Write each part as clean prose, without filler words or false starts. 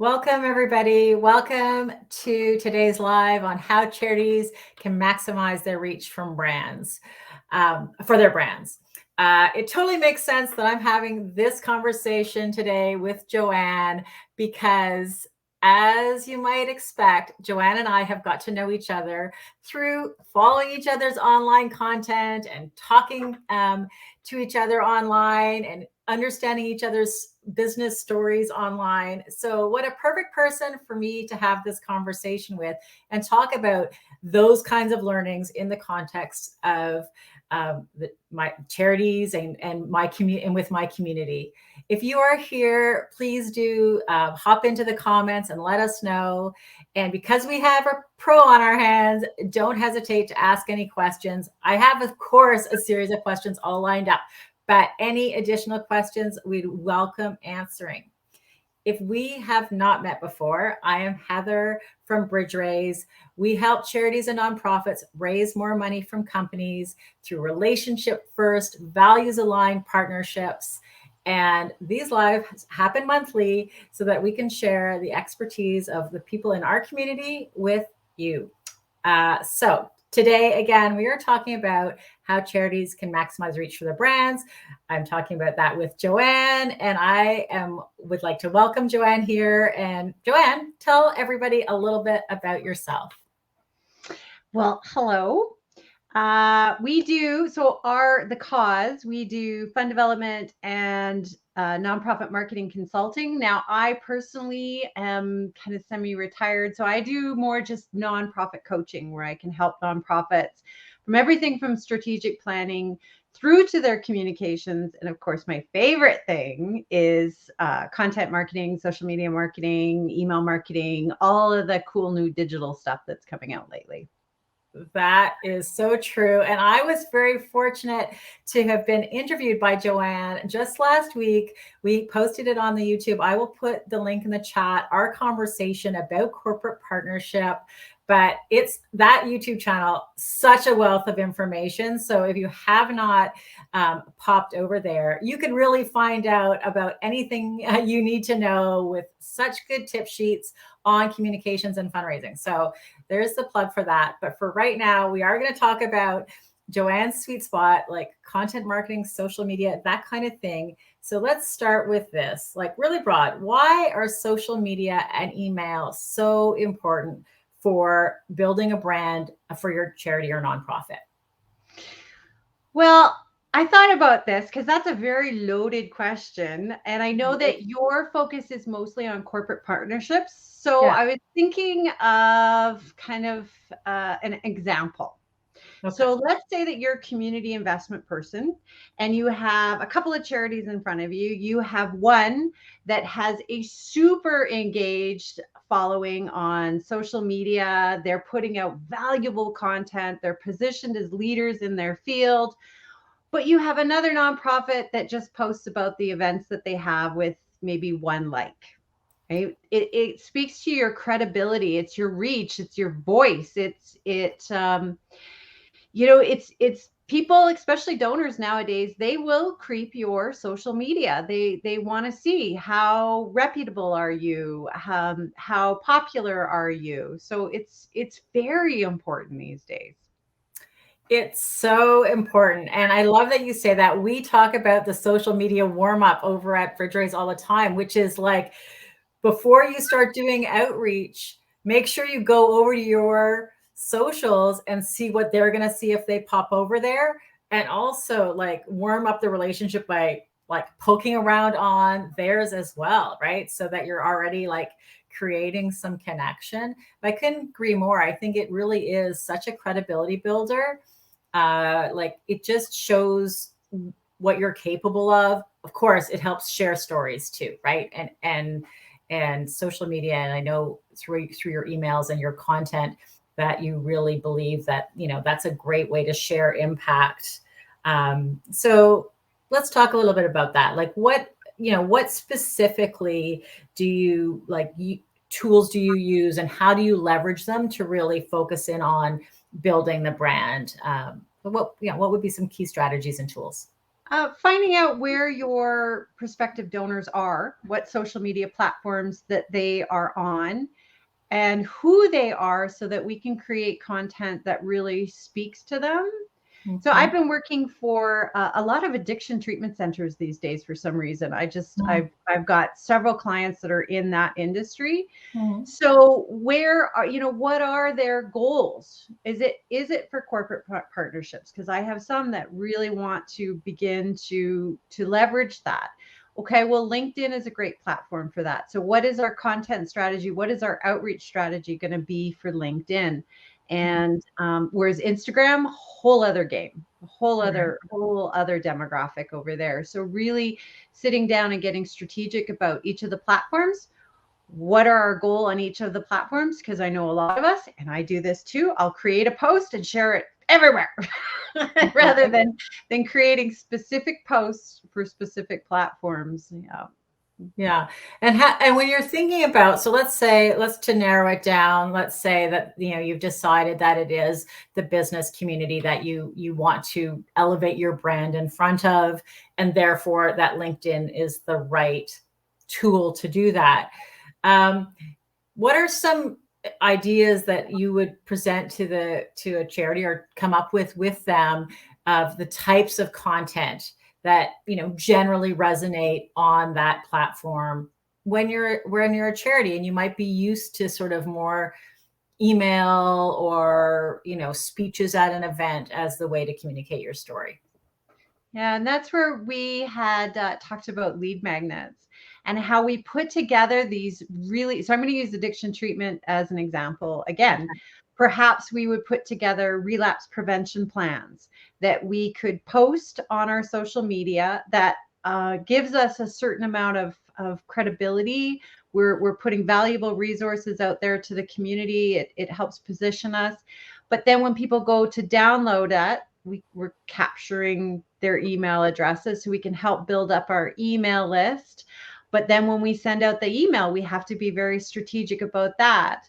Welcome, everybody. Welcome to today's live on how charities can maximize their reach from brands for their brands. It totally makes sense that I'm having this conversation today with Joanne because, as you might expect, Joanne and I have got to know each other through following each other's online content and talking to each other online and understanding each other's business stories online. So, what a perfect person for me to have this conversation with and talk about those kinds of learnings in the context of my charities and my community and with my community. If you are here, please do hop into the comments and let us know. And because we have a pro on our hands, don't hesitate to ask any questions. I have, of course, a series of questions all lined up, but any additional questions, we'd welcome answering. If we have not met before, I am Heather from Bridge Raise. We help charities and nonprofits raise more money from companies through relationship first, values aligned partnerships. And these lives happen monthly so that we can share the expertise of the people in our community with you. So today, again, we are talking about how charities can maximize reach for their brands. I'm talking about that with Joanne, and would like to welcome Joanne here. And Joanne, tell everybody a little bit about yourself. Well, hello. We do fund development and nonprofit marketing consulting. Now, I personally am kind of semi-retired, so I do more just nonprofit coaching where I can help nonprofits from everything from strategic planning through to their communications. And of course, my favorite thing is content marketing, social media marketing, email marketing, all of the cool new digital stuff that's coming out lately. That is so true. And I was very fortunate to have been interviewed by Joanne just last week. We posted it on the YouTube. I will put the link in the chat, our conversation about corporate partnership. But it's that YouTube channel, such a wealth of information. So if you have not popped over there, you can really find out about anything you need to know with such good tip sheets on communications and fundraising. So there's the plug for that. But for right now, we are going to talk about Joanne's sweet spot, like content marketing, social media, that kind of thing. So let's start with this, like really broad. Why are social media and email so important for building a brand for your charity or nonprofit? Well, I thought about this because that's a very loaded question. And I know that your focus is mostly on corporate partnerships. So I was thinking of kind of an example. Okay. So let's say that you're a community investment person and you have a couple of charities in front of you. You have one that has a super engaged following on social media. They're putting out valuable content. They're positioned as leaders in their field. But you have another nonprofit that just posts about the events that they have with maybe one like. Right? It speaks to your credibility. It's your reach. It's your voice. It's people, especially donors nowadays, they will creep your social media. They want to see how reputable are you, how popular are you. So it's very important these days. It's so important. And I love that you say that. We talk about the social media warm up over at Bridge Raise all the time, which is like before you start doing outreach, make sure you go over to your socials and see what they're going to see if they pop over there. And also like warm up the relationship by like poking around on theirs as well, right? So that you're already like creating some connection. I couldn't agree more. I think it really is such a credibility builder. Like it just shows what you're capable of. Of course, it helps share stories too, right? And social media. And I know through your emails and your content that you really believe that, that's a great way to share impact. So let's talk a little bit about that. Like what specifically do you like tools do you use and how do you leverage them to really focus in on building the brand? What would be some key strategies and tools? Finding out where your prospective donors are, what social media platforms that they are on, and who they are, so that we can create content that really speaks to them. So I've been working for a lot of addiction treatment centers these days for some reason. I've got several clients that are in that industry. So where are, what are their goals? Is it for corporate partnerships? Because I have some that really want to begin to leverage that. Okay, well, LinkedIn is a great platform for that. So what is our content strategy? What is our outreach strategy going to be for LinkedIn? And whereas Instagram, whole other game, whole other demographic over there. So really sitting down and getting strategic about each of the platforms. What are our goal on each of the platforms? Because I know a lot of us, and I do this too, I'll create a post and share it everywhere rather than creating specific posts for specific platforms. Yeah. And when you're thinking about, so let's to narrow it down, let's say that, you've decided that it is the business community that you want to elevate your brand in front of, and therefore that LinkedIn is the right tool to do that. What are some ideas that you would present to a charity or come up with them of the types of content that generally resonate on that platform when you're a charity, and you might be used to sort of more email or speeches at an event as the way to communicate your story? Yeah, and that's where we had talked about lead magnets and how we put together these really. So I'm going to use addiction treatment as an example again. Perhaps we would put together relapse prevention plans that we could post on our social media that gives us a certain amount of credibility. We're putting valuable resources out there to the community. It helps position us. But then when people go to download it, we're capturing their email addresses so we can help build up our email list. But then when we send out the email, we have to be very strategic about that.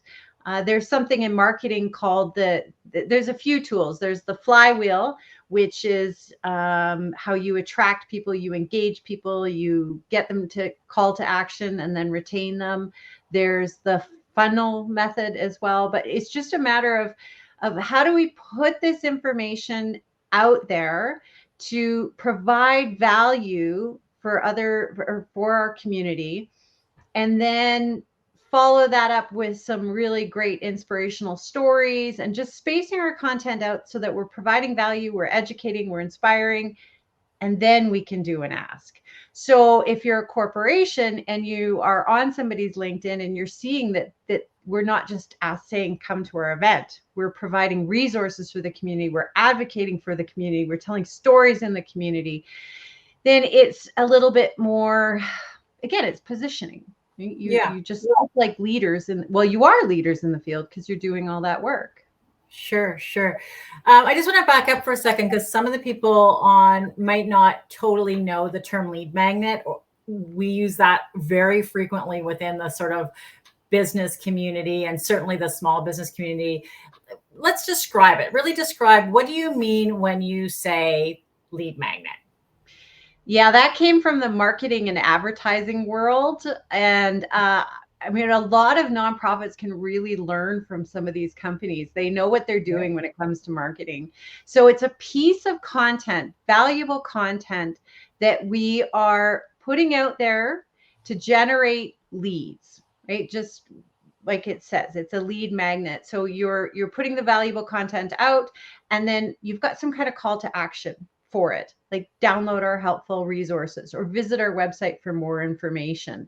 There's something in marketing called there's a few tools. There's the flywheel, which is how you attract people, you engage people, you get them to call to action and then retain them. There's the funnel method as well, but it's just a matter of how do we put this information out there to provide value for our community, and then follow that up with some really great inspirational stories, and just spacing our content out so that we're providing value, we're educating, we're inspiring, and then we can do an ask. So if you're a corporation and you are on somebody's LinkedIn and you're seeing that we're not just saying come to our event, we're providing resources for the community, we're advocating for the community, we're telling stories in the community, then it's a little bit more, again, it's positioning. You just look like leaders, and you are leaders in the field because you're doing all that work. Sure. I just want to back up for a second, because some of the people on might not totally know the term lead magnet. We use that very frequently within the sort of business community, and certainly the small business community. Let's describe it. Really describe, what do you mean when you say lead magnet? Yeah, that came from the marketing and advertising world. And I mean, a lot of nonprofits can really learn from some of these companies. They know what they're doing when it comes to marketing. So it's a piece of content, valuable content, that we are putting out there to generate leads, right? Just like it says, it's a lead magnet. So you're putting the valuable content out, and then you've got some kind of call to action for it, like download our helpful resources or visit our website for more information.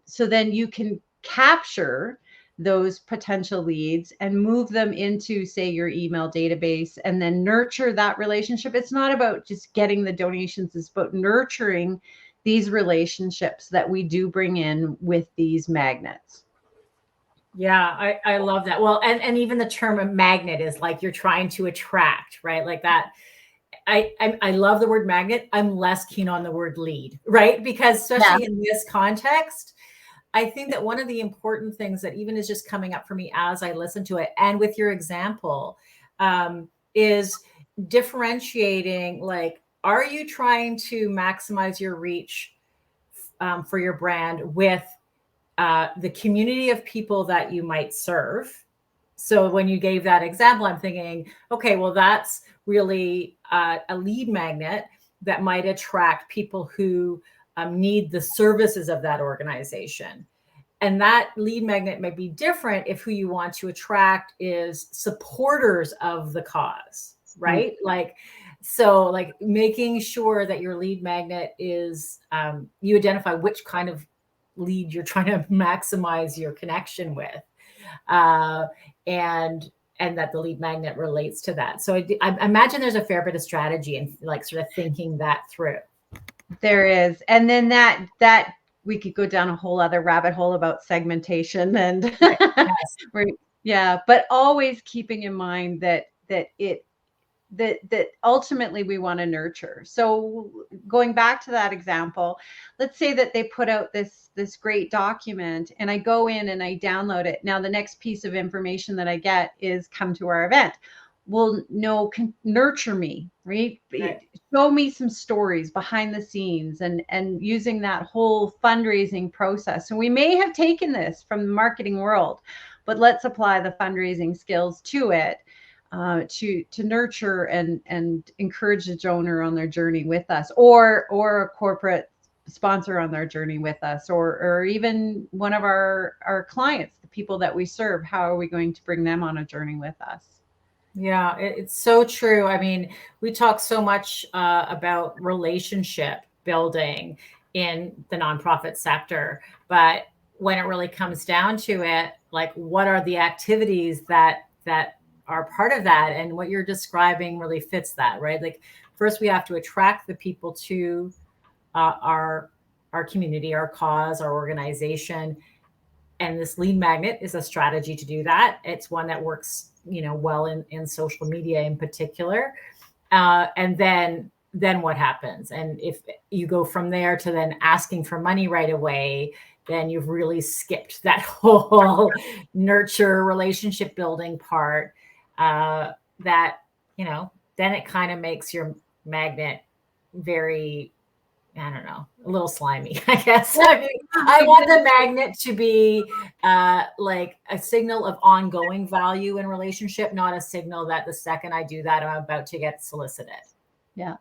So then you can capture those potential leads and move them into, say, your email database, and then nurture that relationship. It's not about just getting the donations, it's about nurturing these relationships that we do bring in with these magnets. Yeah, I love that. Well, and even the term of magnet is like you're trying to attract, right? Like that. I love the word magnet. I'm less keen on the word lead, right? Because especially in this context, I think that one of the important things that even is just coming up for me as I listen to it, and with your example, is differentiating, like, are you trying to maximize your reach for your brand with the community of people that you might serve? So when you gave that example, I'm thinking, okay, well, that's really a lead magnet that might attract people who need the services of that organization. And that lead magnet may be different if who you want to attract is supporters of the cause, right? Like, so like making sure that your lead magnet is, you identify which kind of lead you're trying to maximize your connection with. Uh, and that the lead magnet relates to that. So I imagine there's a fair bit of strategy and like sort of thinking that through. There is. And then that we could go down a whole other rabbit hole about segmentation and Yes. yeah, but always keeping in mind that ultimately we want to nurture. So going back to that example, let's say that they put out this great document and I go in and I download it. Now the next piece of information that I get is come to our event. Well, no, nurture me, right? Show me some stories behind the scenes and using that whole fundraising process. So we may have taken this from the marketing world, but let's apply the fundraising skills to it. To nurture and encourage the donor on their journey with us, or a corporate sponsor on their journey with us, or even one of our clients, the people that we serve. How are we going to bring them on a journey with us? Yeah, it's so true. I mean, we talk so much about relationship building in the nonprofit sector, but when it really comes down to it, like what are the activities that are part of that? And what you're describing really fits that, right? Like first we have to attract the people to our community, our cause, our organization. And this lead magnet is a strategy to do that. It's one that works, well in social media in particular. And then what happens? And if you go from there to then asking for money right away, then you've really skipped that whole nurture relationship building part. That, then it kind of makes your magnet very, I don't know, a little slimy, I guess. I mean, I want the magnet to be like a signal of ongoing value in relationship, not a signal that the second I do that, I'm about to get solicited. Yeah.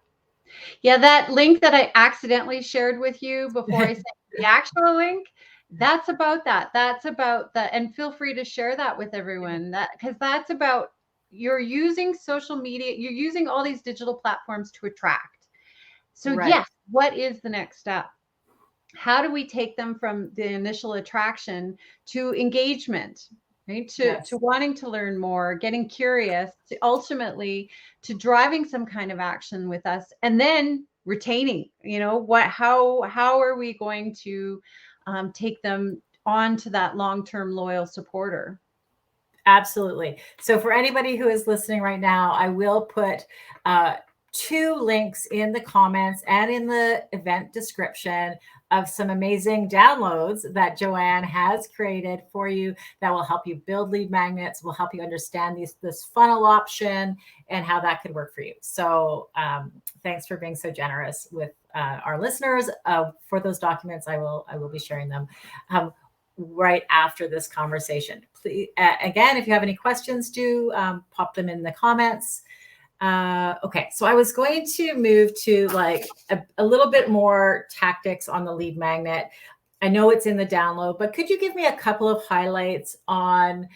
Yeah, that link that I accidentally shared with you before I sent the actual link, that's about that. That's about that. And feel free to share that with everyone. Because that's about, you're using social media, you're using all these digital platforms to attract. So Right. yes, what is the next step? How do we take them from the initial attraction to engagement? Right? To wanting to learn more, getting curious, to ultimately to driving some kind of action with us, and then retaining. How are we going to take them on to that long-term loyal supporter? Absolutely. So for anybody who is listening right now, I will put 2 links in the comments and in the event description of some amazing downloads that Joanne has created for you that will help you build lead magnets, will help you understand this funnel option and how that could work for you. So thanks for being so generous with our listeners. For those documents, I will be sharing them right after this conversation. Please, again, if you have any questions, do pop them in the comments. Okay, so I was going to move to like a little bit more tactics on the lead magnet. I know it's in the download, but could you give me a couple of highlights on,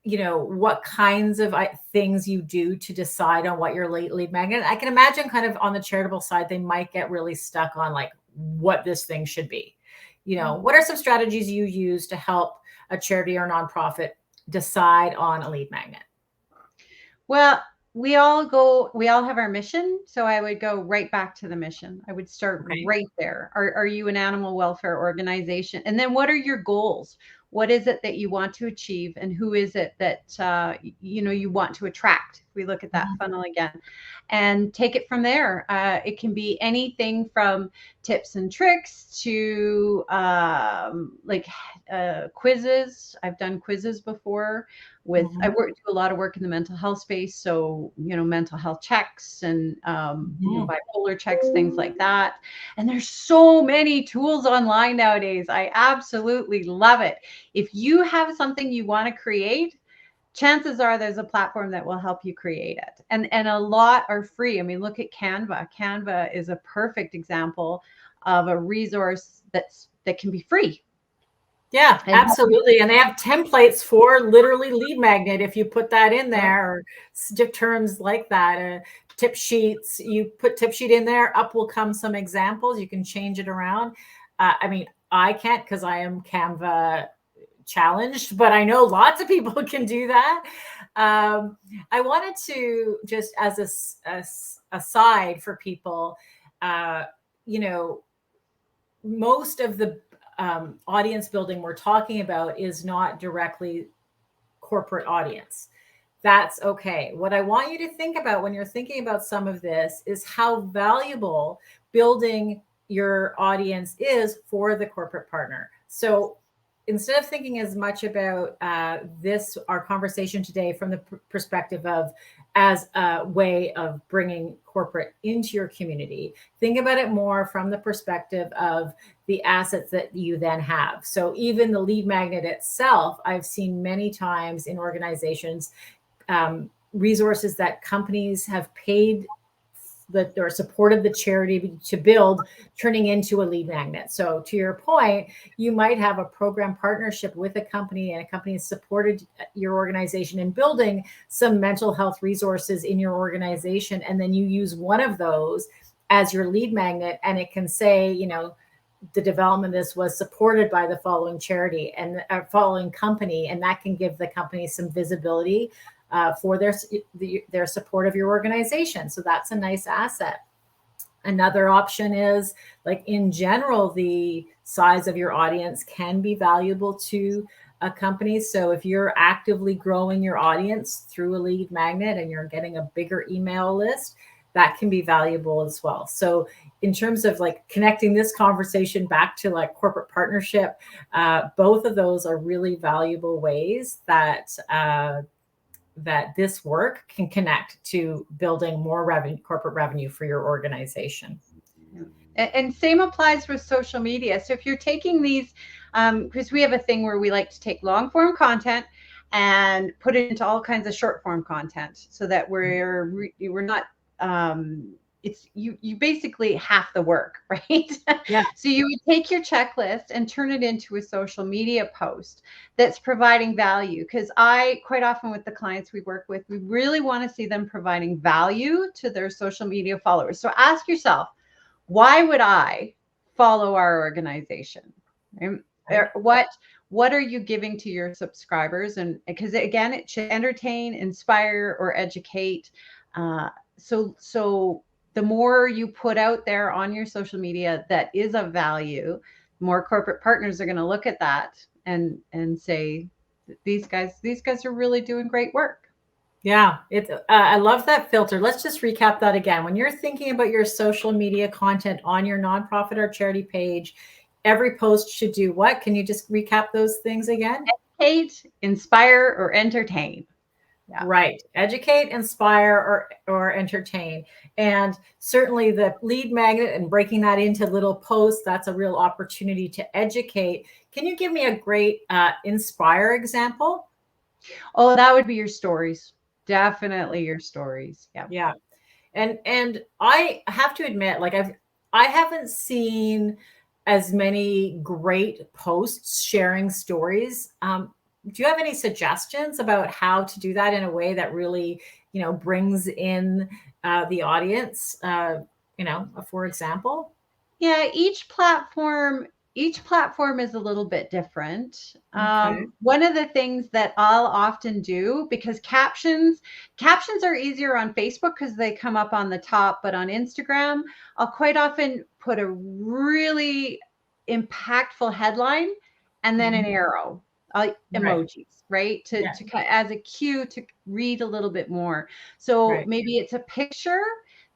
what kinds of things you do to decide on what your lead magnet? I can imagine kind of on the charitable side, they might get really stuck on like what this thing should be. What are some strategies you use to help a charity or nonprofit decide on a lead magnet? Well, we all have our mission. So I would go right back to the mission. I would start right there. Are you an animal welfare organization? And then what are your goals? what is it that you want to achieve, and who is it that you want to attract. If we look at that funnel again, and take it from there. It can be anything from tips and tricks to quizzes. I've done quizzes before. I do a lot of work in the mental health space, so mental health checks and bipolar checks, things like that. And there's so many tools online nowadays. I absolutely love it. If you have something you want to create, chances are there's a platform that will help you create it. And a lot are free. I mean, look at Canva. Canva is a perfect example of a resource that can be free. Yeah, absolutely. And they have templates for literally lead magnet. If you put that in there, or terms like that, tip sheets, you put tip sheet in there, up will come some examples. You can change it around. I mean, I can't because I am Canva challenged, but I know lots of people can do that. I wanted to just as a aside for people, most of the audience building we're talking about is not directly corporate audience. That's okay. What I want you to think about when you're thinking about some of this is how valuable building your audience is for the corporate partner. So instead of thinking as much about our conversation today from the perspective of as a way of bringing corporate into your community, think about it more from the perspective of the assets that you then have. So even the lead magnet itself, I've seen many times in organizations, resources that companies have paid that or supported the charity to build, turning into a lead magnet. So to your point, you might have a program partnership with a company, and a company has supported your organization in building some mental health resources in your organization. And then you use one of those as your lead magnet, and it can say, the development of this was supported by the following charity and following company, and that can give the company some visibility for their support of your organization. So that's a nice asset. Another option is, like, in general, the size of your audience can be valuable to a company. So if you're actively growing your audience through a lead magnet and you're getting a bigger email list, that can be valuable as well. So in terms of like connecting this conversation back to like corporate partnership, both of those are really valuable ways that this work can connect to building more corporate revenue for your organization. And same applies with social media. So if you're taking these, because we have a thing where we like to take long form content and put it into all kinds of short form content, so that we're not it's you basically half the work, right? Yeah. So you would take your checklist and turn it into a social media post that's providing value. Because quite often with the clients we work with, we really want to see them providing value to their social media followers. So ask yourself, why would I follow our organization? Right? What are you giving to your subscribers? And because again, it should entertain, inspire, or educate. So the more you put out there on your social media that is of value, more corporate partners are going to look at that and say, these guys are really doing great work. Yeah, I love that filter. Let's just recap that again. When you're thinking about your social media content on your nonprofit or charity page, every post should do what? Can you just recap those things again? Educate, inspire, or entertain. Yeah. Right. Educate, inspire, or entertain. And certainly the lead magnet and breaking that into little posts, that's a real opportunity to educate. Can you give me a great inspire example? Oh, that would be your stories. Definitely your stories. Yeah. Yeah. And I have to admit, like I haven't seen as many great posts sharing stories. Do you have any suggestions about how to do that in a way that really, brings in the audience? For example. Yeah, each platform is a little bit different. Okay. One of the things that I'll often do, because captions are easier on Facebook because they come up on the top, but on Instagram, I'll quite often put a really impactful headline and then an arrow. emojis, right? Yeah. As a cue to read a little bit more. So Right. maybe it's a picture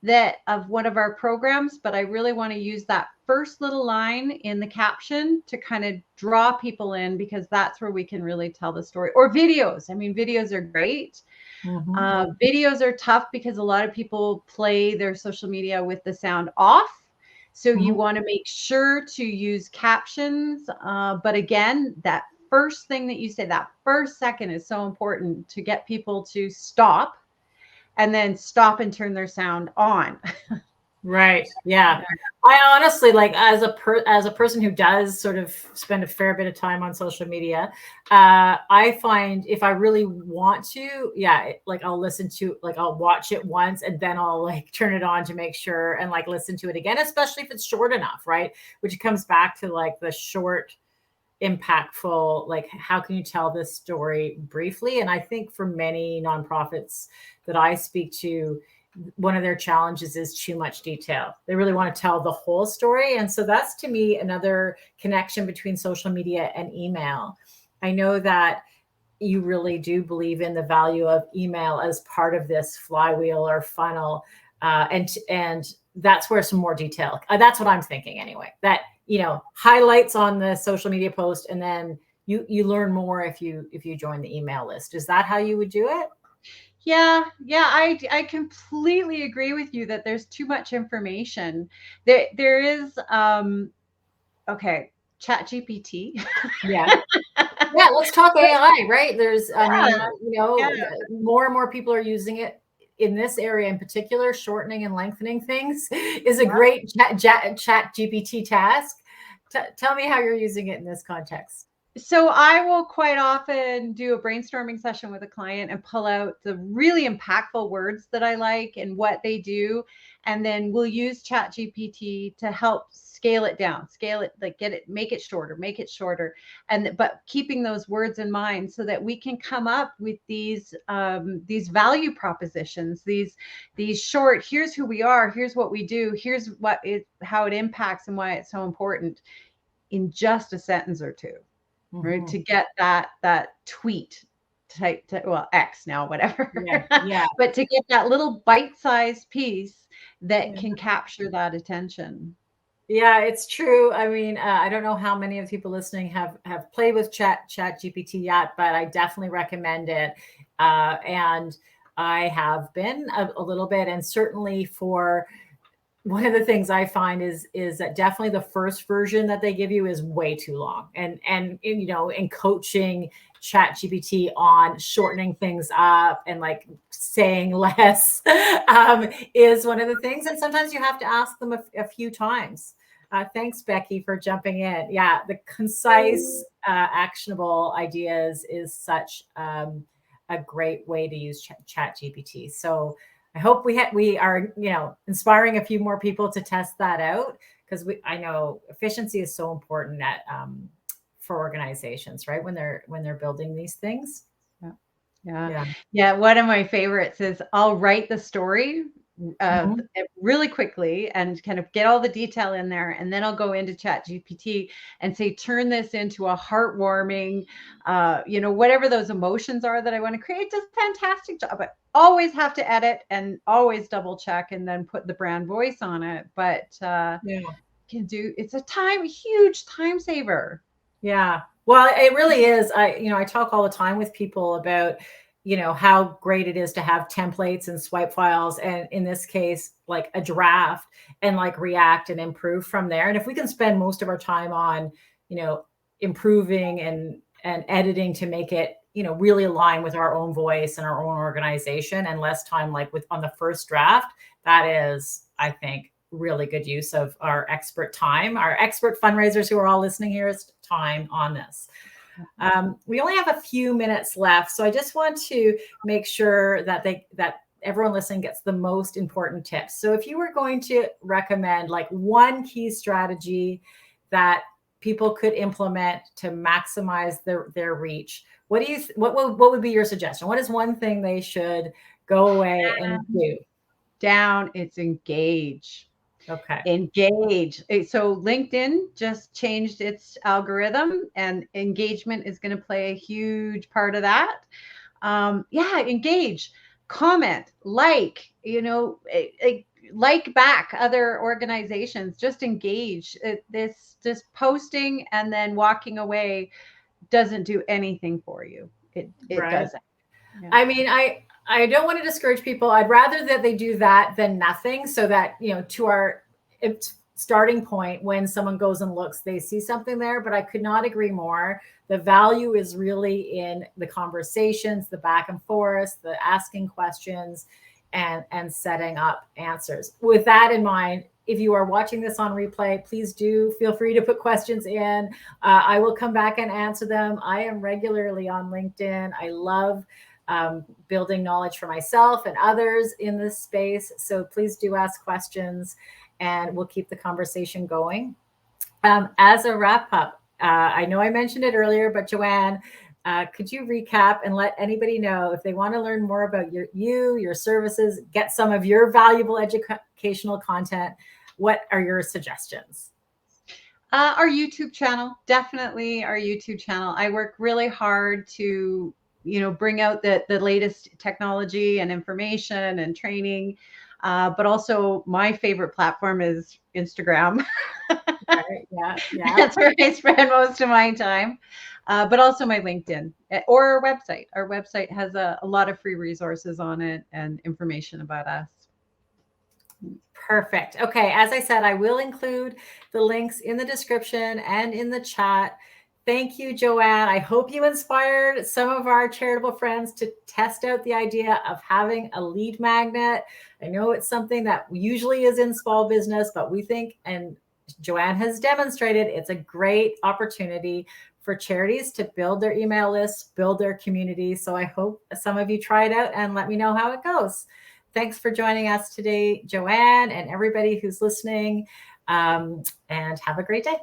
that of one of our programs, but I really want to use that first little line in the caption to kind of draw people in, because that's where we can really tell the story. Or videos. I mean, videos are great. Videos are tough because a lot of people play their social media with the sound off. So you want to make sure to use captions. But again, that first thing that you say, that first second is so important to get people to stop and then stop and turn their sound on. Right. Yeah. I honestly, like, as a person who does sort of spend a fair bit of time on social media, I find if I really want to, yeah, like I'll listen to, like, I'll watch it once and then I'll like turn it on to make sure and like listen to it again, especially if it's short enough, right? Which comes back to like the short, impactful, like how can you tell this story briefly? And I think for many nonprofits that I speak to, one of their challenges is too much detail. They really want to tell the whole story. And so that's to me another connection between social media and email. I know that you really do believe in the value of email as part of this flywheel or funnel. And that's where some more detail, that's what I'm thinking anyway, that, highlights on the social media post, and then you learn more if you join the email list. Is that how you would do it? Yeah, I completely agree with you that there's too much information. There is okay, Chat GPT. Yeah. Yeah, let's talk AI, right? I Yeah, mean, yeah, more and more people are using it in this area in particular. Shortening and lengthening things is a yeah. great chat GPT task. Tell me how you're using it in this context. So I will quite often do a brainstorming session with a client and pull out the really impactful words that I like and what they do. And then we'll use Chat GPT to help scale it down, scale it, like make it shorter, make it shorter. But keeping those words in mind so that we can come up with these value propositions, these short, here's who we are, here's what we do, here's how it impacts and why it's so important, in just a sentence or two, right? To get that tweet type to, well, X now, whatever. Yeah, yeah, But to get that little bite-sized piece that yeah. can capture that attention. Yeah, it's true. I mean, I don't know how many of the people listening have played with Chat GPT yet, but I definitely recommend it. And I have been a little bit, and certainly for one of the things I find is that definitely the first version that they give you is way too long. And in coaching Chat GPT on shortening things up and like saying less is one of the things. And sometimes you have to ask them a few times. Thanks, Becky, for jumping in. Yeah, the concise, actionable ideas is such a great way to use Chat GPT. So I hope we are inspiring a few more people to test that out, because I know efficiency is so important for organizations, right? When they're building these things. Yeah. Yeah. Yeah. Yeah. One of my favorites is I'll write the story Mhm. really quickly and kind of get all the detail in there. And then I'll go into Chat GPT and say, turn this into a heartwarming, whatever those emotions are that I want to create. Does a fantastic job. I always have to edit and always double check and then put the brand voice on it. But Yeah. it's a huge time saver. Yeah. Well, it really is. I talk all the time with people about, how great it is to have templates and swipe files. And in this case, like a draft, and like react and improve from there. And if we can spend most of our time on, improving and editing to make it, really align with our own voice and our own organization, and less time like on the first draft, that is, I think, really good use of our expert time. Our expert fundraisers who are all listening here is time on this. We only have a few minutes left, so I just want to make sure that everyone listening gets the most important tips. So if you were going to recommend like one key strategy that people could implement to maximize their reach, what would be your suggestion? What is one thing they should go away and do? Down, it's engage. Okay. Engage. So LinkedIn just changed its algorithm, and engagement is going to play a huge part of that. Yeah, engage, comment, like, like back other organizations, just engage. This just posting and then walking away doesn't do anything for you. It Right. doesn't. Yeah. I mean, I don't want to discourage people. I'd rather that they do that than nothing, so that, to our starting point, when someone goes and looks, they see something there. But I could not agree more. The value is really in the conversations, the back and forth, the asking questions, and setting up answers. With that in mind, if you are watching this on replay, please do feel free to put questions in. I will come back and answer them. I am regularly on LinkedIn. I love building knowledge for myself and others in this space. So please do ask questions, and we'll keep the conversation going. As a wrap up, I know I mentioned it earlier, but Joanne, could you recap and let anybody know if they want to learn more about your services, get some of your valuable educational content? What are your suggestions? Our YouTube channel, definitely our YouTube channel. I work really hard to, bring out the latest technology and information and training. But also my favorite platform is Instagram. Right, yeah, yeah. That's where I spend most of my time. But also my LinkedIn or our website. Our website has a lot of free resources on it and information about us. Perfect. Okay. As I said, I will include the links in the description and in the chat. Thank you, Joanne. I hope you inspired some of our charitable friends to test out the idea of having a lead magnet. I know it's something that usually is in small business, but we think, and Joanne has demonstrated, it's a great opportunity for charities to build their email lists, build their community. So I hope some of you try it out and let me know how it goes. Thanks for joining us today, Joanne, and everybody who's listening. And have a great day.